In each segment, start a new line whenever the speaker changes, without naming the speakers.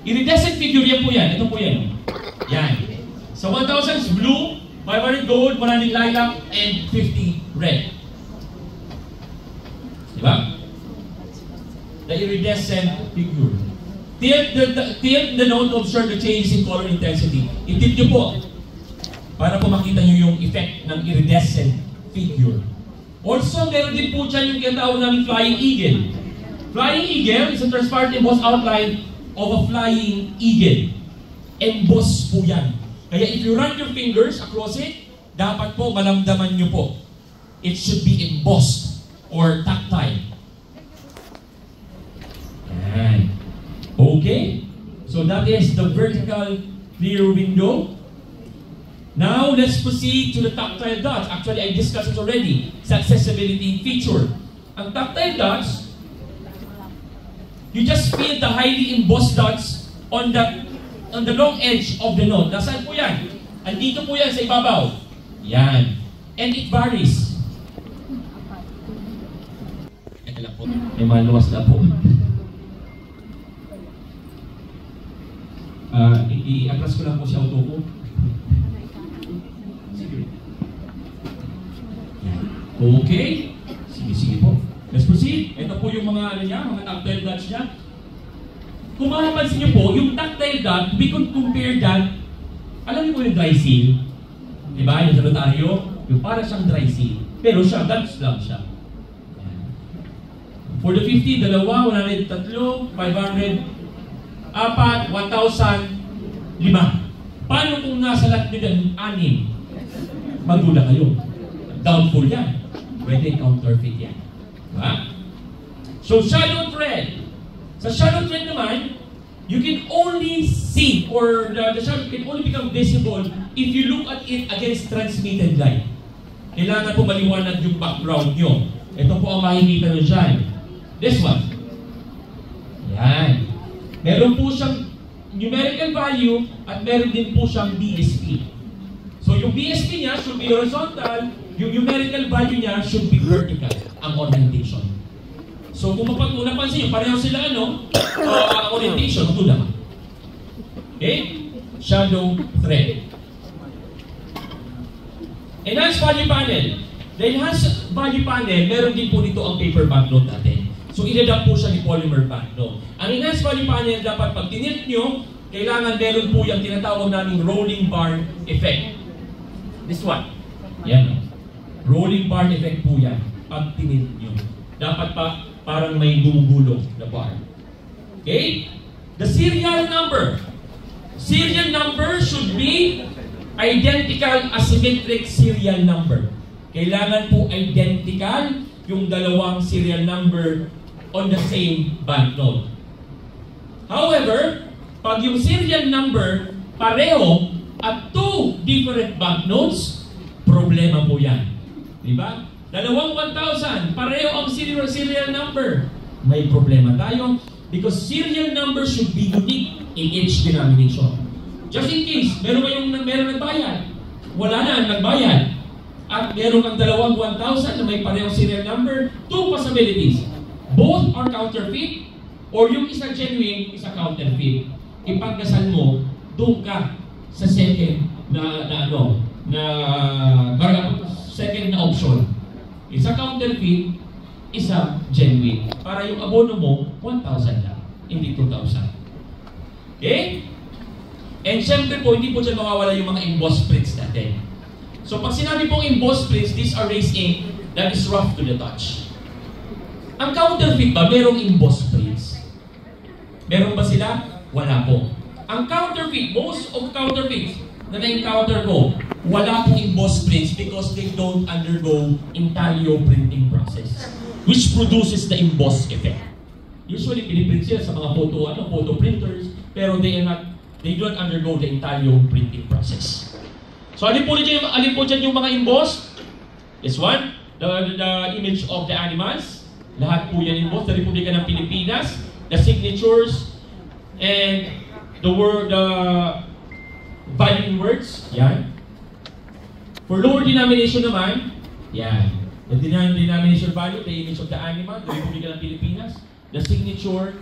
Iridescent figure, yan po yan. Ito po yan. Yan. Sa 1,000 is blue, 500 gold, 100 lilac, and 50 red. Diba? The iridescent figure. Tilt the note to observe the changes in color intensity. Itip nyo po para po makita nyo yung effect ng iridescent figure. Also, meron din po dyan yung kinatawag namin flying eagle. Flying eagle is a transparent embossed outline of a flying eagle. Embossed po yan. Kaya if you run your fingers across it, dapat po malamdaman nyo po. It should be embossed or tactile. Yan. Okay? So that is the vertical clear window. Now, let's proceed to the tactile dots. Actually, I discussed it already. It's accessibility feature. Ang tactile dots, you just feel the highly embossed dots on the long edge of the note. Nasaan po yan? Andito po yan sa ibabaw. Yan. And it varies. May maluwas na po. I-atras ko lang po si auto ko. Okay. Sige po. Let's proceed. Ito po yung mga mga tactile dots niya. Kung makapansin niyo po, yung tactile dot, we could compare that, alam niyo po yung dry seal? Diba? Yung sa notaryo, yung para siyang dry seal. Pero siya, dots lang siya. For the 50, dalawa, 100, tatlo, 500, apat, 1,000, 5. Paano kung nasa lahat nyo anim? Magdula kayo. Doubtful yan. Pwede counterfeit yan. Diba? So, shallow thread. Sa shallow thread naman, you can only see, or the shadow can only become visible if you look at it against transmitted light. Kailangan po maliwanag yung background nyo. Ito po ang makikita nyo dyan. This one. Yan. Meron po siyang numerical value at meron din po siyang BSP. So yung BSP niya should be horizontal, yung numerical value niya should be vertical, ang orientation. So kung napansin nyo, pareho sila orientation, ito naman. Okay? Shadow thread. Enhanced value panel. The enhanced value panel, meron din po dito ang paper banknote natin. So inadapt po siya ni polymer banknote. Ang enhanced value panel, dapat pag tinilt nyo, kailangan meron po yung tinatawag naming rolling bar effect. This one. Yan. Rolling bar effect po yan. Pag tinilt nyo. Dapat pa parang may gumugulong na bar. Okay? The serial number. Serial number should be identical asymmetric serial number. Kailangan po identical yung dalawang serial number on the same banknote. However, pag yung serial number pareho at two different banknotes, problema po yan. Diba? Dalawang 1,000, pareho ang serial number. May problema tayo because serial number should be unique in each denomination. Just in case, meron nagbayad, wala na nagbayad, at meron kang dalawang 1,000 na may parehong serial number, two possibilities. Both are counterfeit, or yung isa genuine, isa counterfeit. Ipagdasal mo, doon ka sa second second na option. Isa counterfeit, isa genuine. Para yung abono mo, 1,000 lang, hindi 2,000. Okay? And syempre po, hindi po dyan mawawala yung mga embossed prints natin. So pag sinabi pong embossed prints, these are raised ink that is rough to the touch. Ang counterfeit ba, merong embossed prints? Meron ba sila? Wala po. Ang counterfeit, most of counterfeits na na-encounter ko, wala pong embossed prints because they don't undergo intaglio printing process, which produces the embossed effect. Usually, piniprint sila sa mga photo printers, pero they don't undergo the intaglio printing process. So, alin po dyan yung mga embossed? This one, the image of the animals. Lahat po yan embossed. The Republika ng Pilipinas, the signatures, and the valuing words. Yan. For lower denomination naman, yan. The denomination value, the image of the animal, the Republika ng Pilipinas, the signature,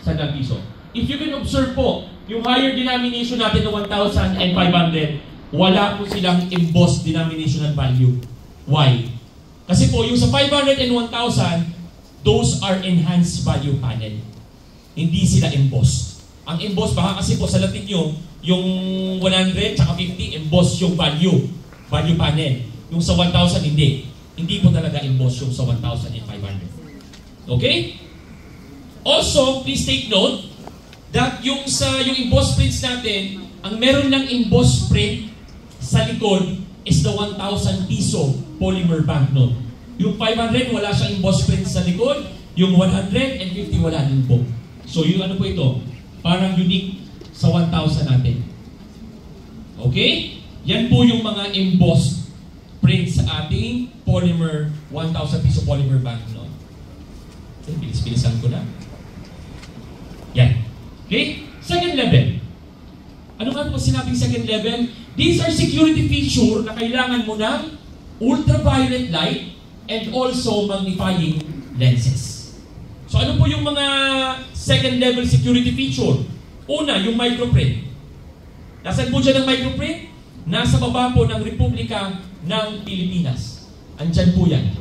100 piso. If you can observe po, yung higher denomination natin na 1,500, wala po silang embossed denominational value. Why? Kasi po, yung sa 500 and 1,000, those are enhanced value panel. Hindi sila embossed. Ang embossed, baka kasi po sa Latin nyo, yung 100 at 50, embossed yung value panel. Yung sa 1,000, hindi. Hindi po talaga embossed yung sa 1,500. Okay? Also, please take note that yung embossed prints natin, ang meron lang embossed print sa likod is the 1,000 piso polymer banknote. Yung 500, wala siyang embossed print sa likod. Yung 150, wala din po. So, yung ano po ito, parang unique sa 1,000 natin. Okay? Yan po yung mga embossed print sa ating polymer, 1,000 piso polymer banknote. Okay, bilis-bilisan ko na. Yan. Okay? Second level. Ano nga po sinabing second level? These are security feature na kailangan mo ng ultraviolet light and also magnifying lenses. So ano po yung mga second level security feature? Una, yung microprint. Nasaan po dyan ang microprint? Nasa baba po ng Republika ng Pilipinas. Andyan po yan.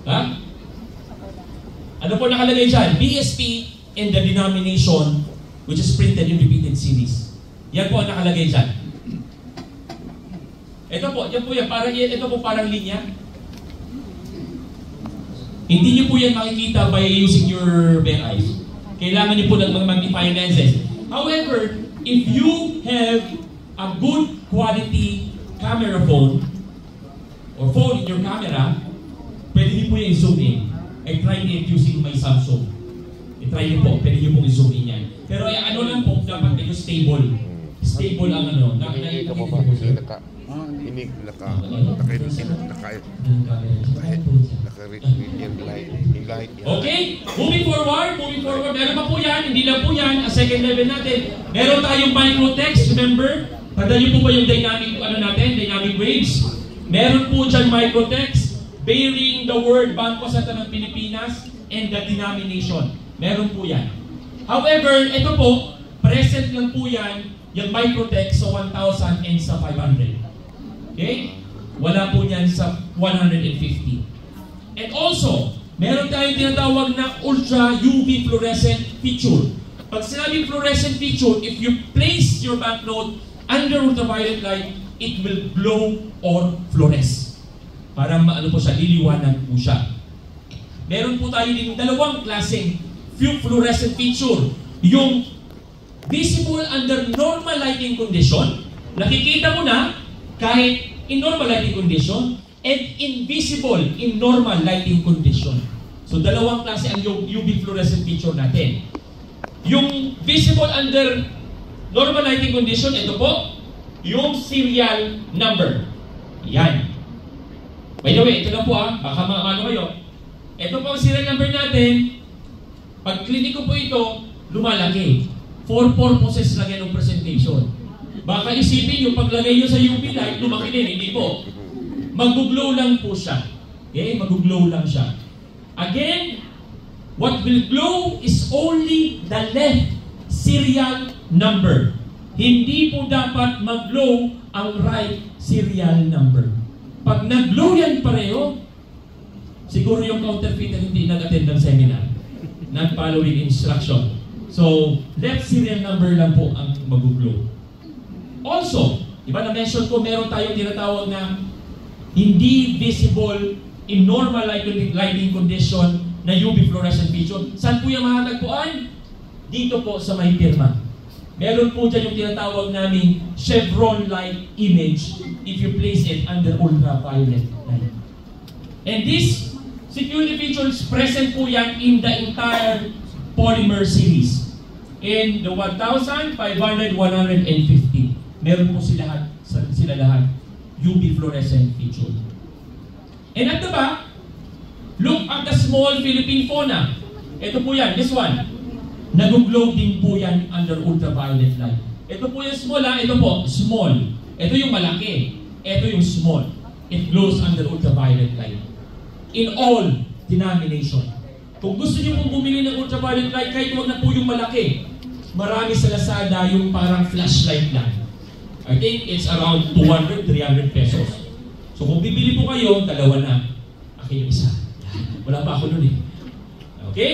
Ha? Ano po nakalagay dyan? BSP and the denomination which is printed in repeated series. Yan po ang nakalagay dyan. Ito po, yan po yan. Ito po parang linya. Hindi niyo po yan makikita by using your bare eyes. Kailangan niyo po ng mga magnifying lenses. However, if you have a good quality camera phone or phone in your camera, pwede niyo po yung i-zoom in. I tried it using my Samsung. I-try niyo po, pwede niyo pong i-zoom in yan. Pero ano lang po, dapat kayo stable. Stable ang ano.
Hindi
Okay, moving forward. Meron pa po yan, hindi lang po yan, a second level natin. Meron tayong microtext, remember? Tanda niyo po ba yung dynamic waves? Meron po dyan microtext bearing the word Bangko Sentral ng Pilipinas and the denomination. Meron po yan. However, ito po, present lang po yan, yung microtext sa 1,000 and sa 500. Okay? Wala po yan sa 150. And also, meron tayong tinatawag na ultra UV fluorescent feature. Pag sinabing fluorescent feature, if you place your banknote under ultraviolet light, it will glow or fluoresce. Parang ano po siya, liliwanag po siya. Meron po tayo din dalawang klaseng fluorescent feature. Yung visible under normal lighting condition, nakikita mo na kahit in normal lighting condition, and invisible in normal lighting condition. So dalawang klase ang UV fluorescent feature natin. Yung visible under normal lighting condition, ito po, yung serial number. Yan. By the way, ito lang po baka maano kayo. Ito po ang serial number natin. Pag kliniko po ito, lumalaki. For purposes lang yan ng presentation. Baka isipin yung paglagay nyo sa UV light, lumaki din. Hindi po. Mag-glow lang po siya. Okay? Mag-glow lang siya. Again, what will glow is only the left serial number. Hindi po dapat mag-glow ang right serial number. Pag nag-glow yan pareho, siguro yung counterfeiter hindi nag-attend ng seminar. Not following instruction. So, left serial number lang po ang mag-glow. Also, diba na-mention ko, meron tayong tinatawag na hindi visible in normal lighting condition na UV fluorescent feature. Saan po yung matatagpuan? Dito po sa may pirma. Meron po dyan yung tinatawag namin chevron light image if you place it under ultraviolet light. And this security features present po yan in the entire polymer series. In the 1,000, 500, 150. Meron po sila lahat UV fluorescent feature. And at the back, look at the small Philippine fauna. Ito po yan, this one. Nag-glow din po yan under ultraviolet light. Ito po yung small ito po, small. Ito yung malaki. Ito yung small. It glows under ultraviolet light. In all denomination. Kung gusto niyo pong bumili ng ultraviolet light, kahit huwag na po yung malaki. Marami sa Lazada yung parang flashlight lang. I think it's around 200, 300 pesos. So kung bibili po kayo, dalawa na. Akin yung isa. Wala pa ako nun eh. Okay?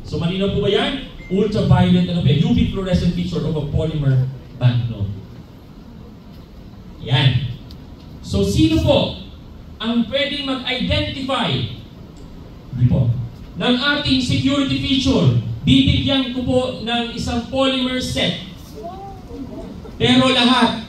So malinaw po ba yan? Ultraviolet, UV fluorescent feature of a polymer banknote. Yan. So sino po ang pwedeng mag-identify ng ating security feature? Bibigyan ko po ng isang polymer set. Pero lahat